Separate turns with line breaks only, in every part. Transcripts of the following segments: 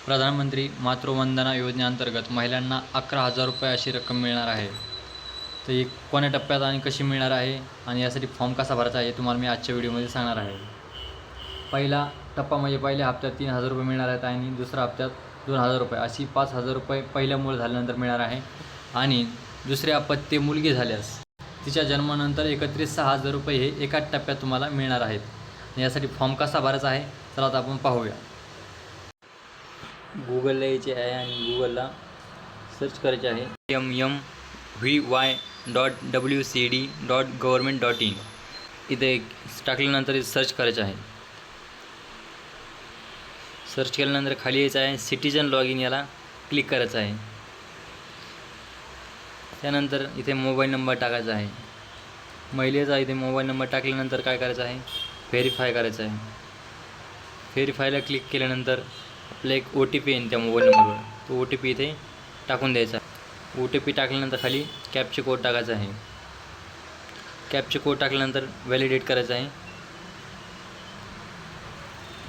प्रधानमंत्री मातृवंदना योजनेअंतर्गत महिलांना 11,000 रुपये अशी रक्कम मिळणार आहे. तर ही कोण्या टप्प्यात आणि कशी मिळणार आहे आणि यासाठी फॉर्म कसा भरायचा आहे हे तुम्हाला मी आजच्या व्हिडिओमध्ये सांगणार आहे. पहिला टप्पा म्हणजे पहिल्या हप्त्यात 3,000 रुपये मिळणार आहेत आणि दुसऱ्या हप्त्यात 2,000 रुपये अशी 5,000 रुपये पहिल्या मूल झाल्यानंतर मिळणार आहे. आणि दुसऱ्या अपत्य मुलगी झाल्यास तिच्या जन्मानंतर एकत्रित 6,000 रुपये हे एकाच टप्प्यात तुम्हाला मिळणार आहेत. यासाठी फॉर्म कसा भरायचा आहे चला आता आपण पाहूया. गूगलला यायचे आहे आणि गूगलला सर्च करायचे आहे mmvy.wcd.government.in. इथे टाकल्यानंतर सर्च करायचं आहे. सर्च केल्यानंतर खाली यायचं आहे सिटीजन लॉग इन, याला क्लिक करायचं आहे. त्यानंतर इथे मोबाईल नंबर टाकायचा आहे. महिलेचा इथे मोबाईल नंबर टाकल्यानंतर काय करायचं आहे, व्हेरीफाय करायचं आहे. व्हेरीफायला क्लिक केल्यानंतर आपला एक OTP येईल त्या मोबाईल नंबरवर, तो OTP इथे टाकून द्यायचा. OTP टाकल्यानंतर खाली कॅप्चे कोड टाकायचा आहे. कॅप्चे कोड टाकल्यानंतर व्हॅलिडेट करायचं आहे.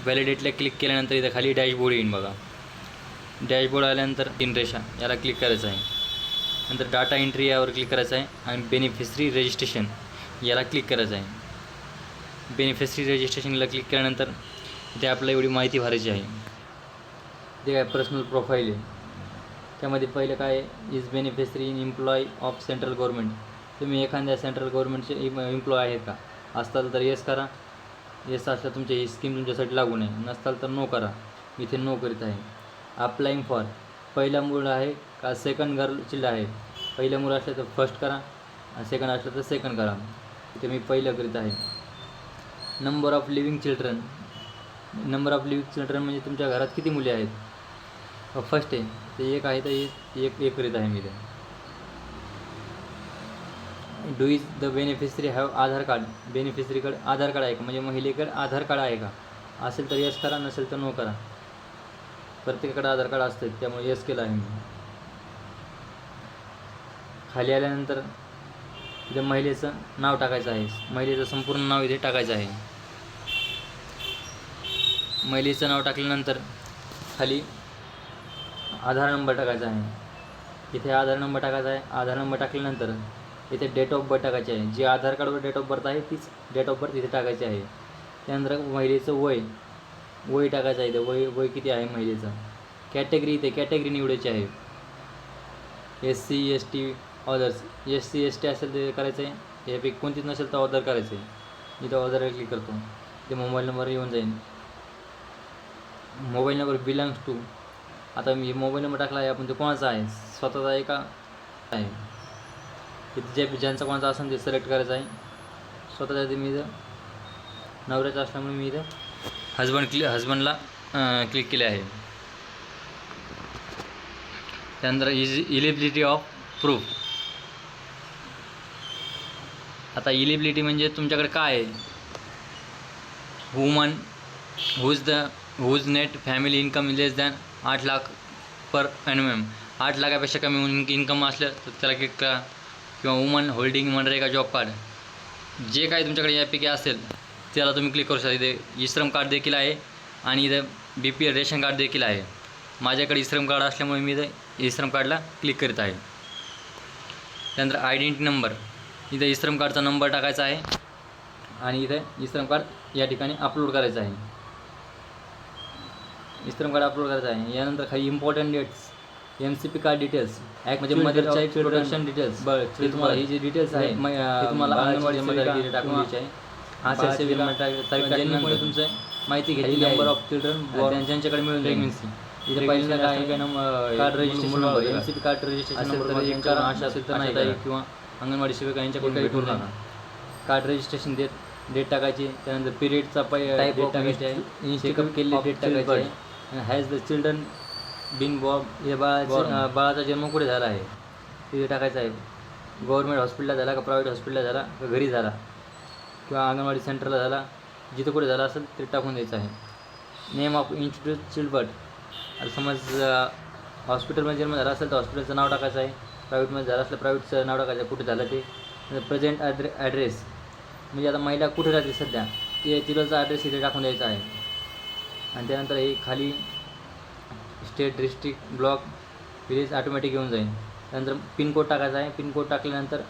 व्हॅलिडेटला क्लिक केल्यानंतर इथे खाली डॅशबोर्ड येईल बघा. डॅशबोर्ड आल्यानंतर 3 रेषा याला क्लिक करायचं आहे. नंतर डाटा एंट्री यावर क्लिक करायचं आहे आणि बेनिफिशरी रजिस्ट्रेशन याला क्लिक करायचं आहे. बेनिफिशरी रजिस्ट्रेशनला क्लिक केल्यानंतर इथे आपल्याला एवढी माहिती भरायची आहे. ते काय पर्सनल प्रोफाईल आहे. त्यामध्ये पहिलं काय is beneficiary in employ of central government. तुम्ही एखाद्या सेंट्रल गव्हर्नमेंटचे एम्प्लॉय आहेत का? असताल तर येस करा. येस असलं तुमची ही स्कीम तुमच्यासाठी लागू नाही, नसताल तर नो करा. इथे नो करीत आहे. अप्लाइंग फॉर पहिला मूळ आहे का सेकंड गर्ल चिल्ड आहे. पहिलं मूळ असलं तर फर्स्ट करा आणि सेकंड असलं तर सेकंड करा. इथे मी पहिलं करीत आहे. Number of living children. Number of living children म्हणजे तुमच्या घरात किती मुले आहेत. फर्स्ट आहे ते एक आहे, तर एक करीत आहे मी ते. Do is the beneficiary have Aadhaar card. बेनिफिशरीकडे आधार कार्ड आहे का, म्हणजे महिलेकडे आधार कार्ड आहे का? असेल तर येस करा, नसेल तर नो करा. प्रत्येकाकडे आधार कार्ड असते त्यामुळे येस केलं आहे मी. खाली आल्यानंतर इथे महिलेचं नाव टाकायचं आहे. महिलेचं संपूर्ण नाव इथे टाकायचं आहे. महिलेचं नाव टाकल्यानंतर खाली आधार नंबर टाकायचा आहे. इथे आधार नंबर टाकायचा आहे. आधार नंबर टाकल्यानंतर इथे डेट ऑफ बर्थ टाकायची आहे. जी आधार कार्डवर डेट ऑफ बर्थ आहे तीच डेट ऑफ बर्थ इथे टाकायची आहे. त्यानंतर महिलेचं वय टाकायचं आहे. इथे वय किती आहे महिलेचं. कॅटेगरी इथे कॅटेगरी निवडायची आहे. SC ST others. SC ST असेल ते करायचं आहे. यापैकी कोणतीच नसेल तर ऑदर करायचं आहे. इथं ऑदरवर क्लिक करतो. ते मोबाईल नंबर येऊन जाईल. Mobile number belongs to. आता मी मोबाईल नंबर टाकला आहे आपण, तो कोणाचा आहे, स्वतःचा आहे का आहे. तिथे ज्यांचा कोणाचा असेल ते सिलेक्ट करायचं आहे. स्वतःचा इथे मी इथं नवऱ्याचं असल्यामुळे मी इथं हजबंडला क्लिक केले आहे. त्यानंतर इलिजिबिलिटी ऑफ प्रूफ. आता इलिजिबिलिटी म्हणजे तुमच्याकडे काय आहे. Woman whose net family income less than 8 lakh per annum. 8 लाखापेक्षा कमी इन्कम असलं तर त्याला क्लिक करा. किंवा woman holding MNREGA job card. जे काही तुमच्याकडे यापैकी असेल त्याला तुम्ही क्लिक करू शकता. इथे ई-श्रम कार्ड देखील आहे आणि इथं BPL रेशन कार्ड देखील आहे. माझ्याकडे ई-श्रम कार्ड असल्यामुळे मी इथं ई-श्रम कार्डला क्लिक करीत आहे. त्यानंतर आयडेंटिटी नंबर. इथं ई-श्रम कार्डचा नंबर टाकायचा आहे आणि इथं ई-श्रम कार्ड या ठिकाणी अपलोड करायचं आहे. ई-श्रम कार्ड अपलोड करायचं आहे. यानंतर काही important dates, MCP card details, म्हणजे मदर चाइल्ड प्रोटेक्शन डिटेल्स. ते तुम्हाला ही जी डिटेल्स आहे ते तुम्हाला अंगणवाडी सेविका टाकून द्यायची आहे. आशा सेविका ज्यांनी तुमचं माहिती घेतली. नंबर ऑफ चिल्ड्रन ज्यांच्याकडे मिळून प्रेग्नन्सी. इथे पहिल्यांदा काय card registration number, MCP card registration number ASHA असेल तर नाही किंवा अंगणवाडी सेविका यांच्याकडून भेटून राहणार. कार्ड रजिस्ट्रेशन डेट टाकायची. त्यानंतर पिरियडचा टाईप टाकायची आहे. चेकअप केलेली डेट टाकायची आहे. Has the children bin born. हे बाळाचा जन्म कुठे झाला आहे तिथे टाकायचं आहे. गव्हर्नमेंट हॉस्पिटलला झाला का प्रायव्हेट हॉस्पिटलला झाला का घरी झाला किंवा अंगणवाडी सेंटरला झाला, जिथं कुठे झाला असेल ते टाकून द्यायचं आहे. Name of institute children. आता समज हॉस्पिटलमध्ये जन्म झाला असेल तर हॉस्पिटलचं नाव टाकायचं आहे. प्रायव्हेटमध्ये झालं असलं प्रायव्हेटचं नाव टाकायचं आहे कुठे झालं ते. प्रेझेंट ॲड्रेस म्हणजे आता महिला कुठे राहते सध्या ते तिथलचा ॲड्रेस इथे टाकून द्यायचा आहे. आणि त्यानंतर हे खाली state, district, block, village automatic येऊन जाईल. त्यानंतर पिनकोड टाकायचा आहे. पिनकोड टाकल्यानंतर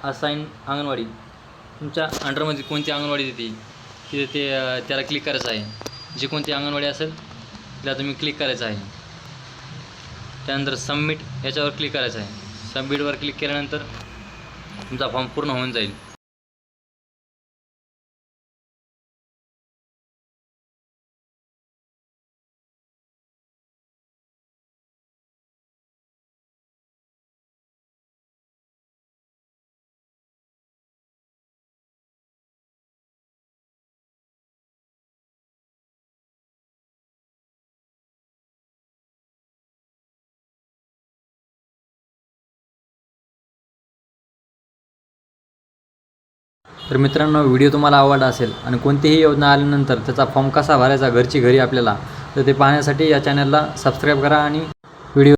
असाईन अंगणवाडी, तुमच्या अंडरमध्ये कोणती अंगणवाडी येते तिथे त्याला क्लिक करायचं आहे. जी कोणती अंगणवाडी असेल त्याला तुम्ही क्लिक करायचं आहे. त्यानंतर सबमिट याच्यावर क्लिक करायचं आहे. सबमिटवर क्लिक केल्यानंतर तुमचा फॉर्म पूर्ण होऊन जाईल. तर मित्रांनो, व्हिडिओ तुम्हाला आवडला असेल आणि कोणतीही योजना आल्यानंतर त्याचा फॉर्म कसा भरायचा घरची घरी आपल्याला, तर ते पाहण्यासाठी या चॅनलला सबस्क्राईब करा आणि